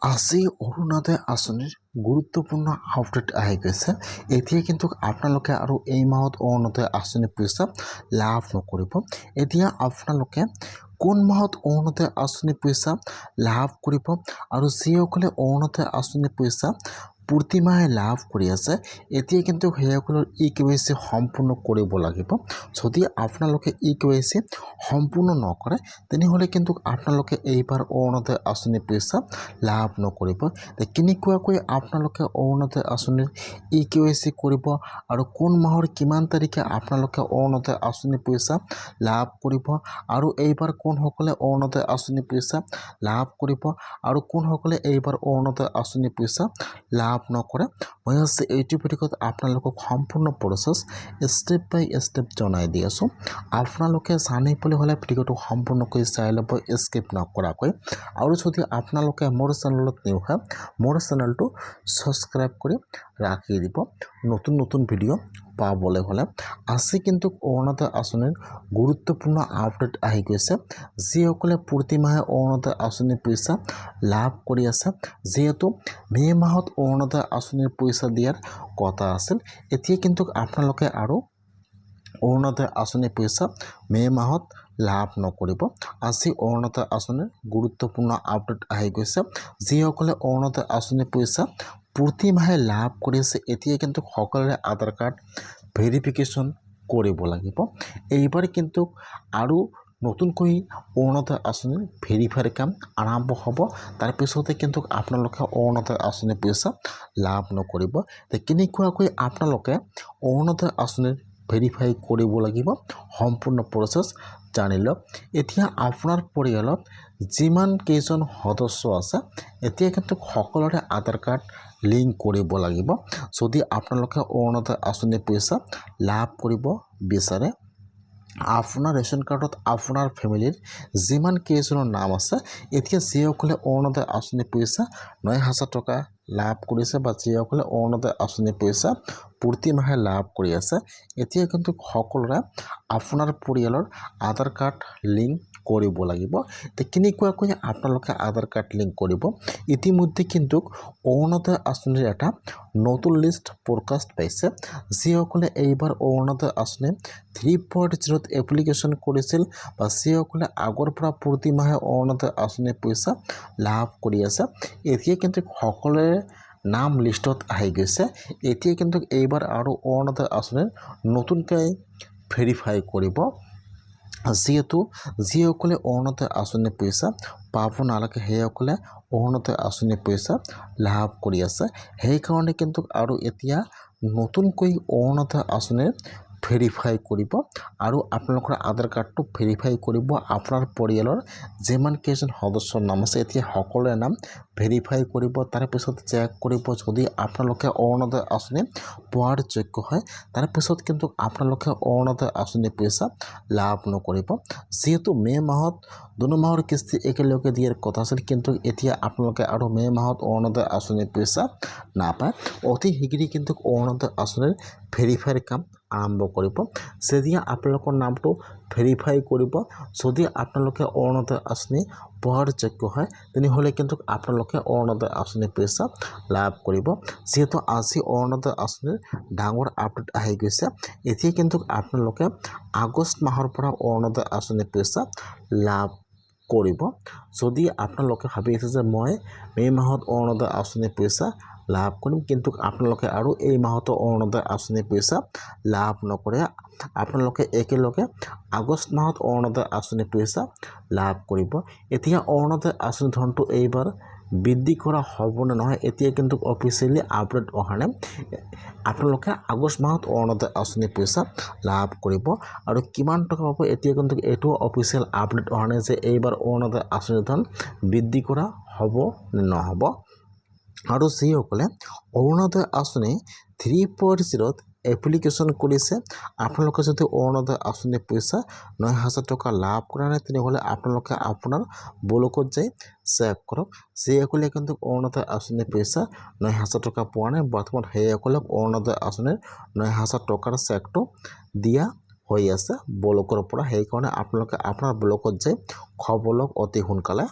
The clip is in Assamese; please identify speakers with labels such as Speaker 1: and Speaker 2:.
Speaker 1: আজি অৰুণোদয় আঁচনিৰ গুৰুত্বপূৰ্ণ আপডেট আহি গৈছে। এতিয়া কিন্তু আপোনালোকে আৰু এই মাহত অৰুণোদয় আঁচনিৰ পইচা লাভ নকৰিব। এতিয়া আপোনালোকে কোন মাহত অৰুণোদয় আঁচনিৰ পইচা লাভ কৰিব আৰু যিসকলে অৰুণোদয় আঁচনিৰ পইচা প্ৰতি মাহে লাভ কৰি আছে, এতিয়া কিন্তু সেইসকলৰ EKYC সম্পূৰ্ণ কৰিব লাগিব। যদি আপোনালোকে EKYC সম্পূৰ্ণ নকৰে তেনেহ'লে কিন্তু আপোনালোকে এইবাৰ অৰুণোদয় আঁচনিৰ পইচা লাভ নকৰিব। কেনেকুৱাকৈ আপোনালোকে অৰুণোদয় আঁচনিৰ EKYC কৰিব আৰু কোন মাহৰ কিমান তাৰিখে আপোনালোকে অৰুণোদয় আঁচনিৰ পইচা লাভ কৰিব আৰু এইবাৰ কোনসকলে অৰুণোদয় আঁচনিৰ পইচা লাভ কৰিব আৰু কোনসকলে এইবাৰ অৰুণোদয় আঁচনিৰ পইচা লাভ নকৰে, মই আছে এইটো ভিডিঅ'ত আপোনালোকক সম্পূৰ্ণ প্ৰচেছ ষ্টেপ বাই ষ্টেপ জনাই দি আছোঁ। আপোনালোকে জানিবলৈ হ'লে ভিডিঅ'টো সম্পূৰ্ণকৈ চাই ল'ব, স্কিপ নকৰাকৈ। আৰু যদি আপোনালোকে মোৰ চেনেলত নিউ হয়, মোৰ চেনেলটো ছাবস্ক্ৰাইব কৰি ৰাখি দিব নতুন নতুন ভিডিঅ' পাবলৈ হ'লে। আজি কিন্তু অৰুণোদয় আঁচনিৰ গুৰুত্বপূৰ্ণ আপডেট আহি গৈছে। যিসকলে প্ৰতি মাহে অৰুণোদয় আঁচনিৰ পইচা লাভ কৰি আছে, যিহেতু মে' মাহত অৰুণোদয় আঁচনিৰ পইচা দিয়াৰ কথা আছিল, এতিয়া কিন্তু আপোনালোকে আৰু অৰুণোদয় আঁচনিৰ পইচা মে' মাহত লাভ নকৰিব। আজি অৰুণোদয় আঁচনিৰ গুৰুত্বপূৰ্ণ আপডেট আহি গৈছে। যিসকলে অৰুণোদয় আঁচনিৰ পইচা প্ৰতি মাহে লাভ কৰিছে, এতিয়া কিন্তু সকলোৰে আধাৰ কাৰ্ড ভেৰিফিকেশ্যন কৰিব লাগিব। এইবাৰ কিন্তু আৰু নতুনকৈ অৰুণোদয় আঁচনিৰ ভেৰিফাইৰ কাম আৰম্ভ হ'ব। তাৰপিছতে কিন্তু আপোনালোকে অৰুণোদয় আঁচনিৰ পইচা লাভ নকৰিব। কেনেকুৱাকৈ আপোনালোকে অৰুণোদয় আঁচনিৰ ভেৰিফাই কৰিব লাগিব সম্পূৰ্ণ প্ৰচেছ জানি লওক। এতিয়া আপোনাৰ পৰিয়ালত যিমান কেইজন সদস্য আছে, এতিয়া কিন্তু সকলোৰে আধাৰ কাৰ্ড লিংক কৰিব লাগিব। যদি আপোনালোকে অৰুণোদয় আঁচনিৰ পইচা লাভ কৰিব বিচাৰে, আপোনাৰ ৰেচন কাৰ্ডত আপোনাৰ ফেমিলিৰ যিমান কেইজনৰ নাম আছে, এতিয়া যিসকলে অৰুণোদয় আঁচনিৰ পইচা 9,000 টকা লাভ কৰিছে বা যিসকলে অৰুণোদয় আঁচনিৰ পইচা প্ৰতি মাহে লাভ কৰি আছে, এতিয়া কিন্তু সকলোৰে আপোনাৰ পৰিয়ালৰ আধাৰ কাৰ্ড লিংক কৰিব লাগিব। কেনেকুৱাকৈ আপোনালোকে আধাৰ কাৰ্ড লিংক কৰিব, ইতিমধ্যে কিন্তু অৰুণোদয় আঁচনিৰ এটা নতুন লিষ্ট প্ৰকাশ পাইছে। যিসকলে এইবাৰ অৰুণোদয় আঁচনি 3.0 এপ্লিকেশ্যন কৰিছিল বা যিসকলে আগৰ পৰা প্ৰতি মাহে অৰুণোদয় আঁচনিৰ পইচা লাভ কৰি আছে, এতিয়া কিন্তু সকলোৰে নাম লিষ্টত আহি গৈছে। এতিয়া কিন্তু এইবাৰ আৰু অৰুণোদয় আঁচনিৰ নতুনকৈ ভেৰিফাই কৰিব। যিহেতু যিসকলে অৰুণোদয় আঁচনিৰ পইচা পাব নালাগে, সেইসকলে অৰুণোদয় আঁচনিৰ পইচা লাভ কৰি আছে। সেইকাৰণে কিন্তু আৰু এতিয়া নতুনকৈ অৰুণোদয় আঁচনিৰ ভেৰিফাই কৰিব আৰু আপোনালোকৰ আধাৰ কাৰ্ডটো ভেৰিফাই কৰিব। আপোনাৰ পৰিয়ালৰ যিমান কেইজন সদস্যৰ নাম আছে, এতিয়া সকলোৰে নাম ভেৰিফাই কৰিব। তাৰপিছত চেক কৰিব, যদি আপোনালোকে অৰুণোদয় আঁচনি পোৱাৰ যোগ্য হয়, তাৰপিছত কিন্তু আপোনালোকে অৰুণোদয় আঁচনিৰ পইচা লাভ নকৰিব। যিহেতু মে' মাহত 2 মাহৰ কিস্তি একেলগে দিয়াৰ কথা আছিল, কিন্তু এতিয়া আপোনালোকে আৰু মে' মাহত অৰুণোদয় আঁচনিৰ পইচা নাপায়। অতি শীঘ্ৰেই কিন্তু অৰুণোদয় আঁচনিৰ ভেৰিফাইৰ কাম আৰম্ভ কৰিব। যেতিয়া আপোনালোকৰ নামটো ভেৰিফাই কৰিব, যদি আপোনালোকে অৰুণোদয় আঁচনি পোৱাৰ যোগ্য হয়, তেনেহ'লে কিন্তু আপোনালোকে অৰুণোদয় আঁচনিৰ পইচা লাভ কৰিব। যিহেতু আজি অৰুণোদয় আঁচনিৰ ডাঙৰ আপডেট আহি গৈছে, এতিয়া কিন্তু আপোনালোকে আগষ্ট মাহৰ পৰা অৰুণোদয় আঁচনিৰ পইচা লাভ কৰিব। যদি আপোনালোকে ভাবি আছে যে মই মে' মাহত অৰুণোদয় আঁচনিৰ পইচা লাভ কৰিম, কিন্তু আপোনালোকে আৰু এই মাহতো অৰুণোদয় আঁচনিৰ পইচা লাভ নকৰে, আপোনালোকে একেলগে আগষ্ট মাহত অৰুণোদয় আঁচনিৰ পইচা লাভ কৰিব। এতিয়া অৰুণোদয় আঁচনিৰ ধৰণটো এইবাৰ বৃদ্ধি কৰা হ'ব নে নহয়, এতিয়া কিন্তু অফিচিয়েলি আপডেট অহা নাই। আপোনালোকে আগষ্ট মাহত অৰুণোদয় আঁচনিৰ পইচা লাভ কৰিব আৰু কিমান টকা পাব, এতিয়া কিন্তু এইটো অফিচিয়েল আপডেট অহা নাই যে এইবাৰ অৰুণোদয় আঁচনিৰ ধৰণ বৃদ্ধি কৰা হ'ব নে নহ'ব। আৰু যিসকলে অৰুণোদয় আঁচনি 3.0 এপ্লিকেশ্যন কৰিছে, আপোনালোকে যদি অৰুণোদয় আঁচনিৰ পইচা 9,000 টকা লাভ কৰা নাই, তেনেহ'লে আপোনালোকে আপোনাৰ ব্লকত যাই চেক কৰক। যিসকলে কিন্তু অৰুণোদয় আঁচনিৰ পইচা 9,000 টকা পোৱা নাই, বৰ্তমান সেইসকলক অৰুণোদয় আঁচনিৰ 9,000 টকাৰ চেকটো দিয়া হৈ আছে ব্লকৰ পৰা। সেইকাৰণে আপোনালোকে আপোনাৰ ব্লকত যাই খবৰ লওক অতি সোনকালে।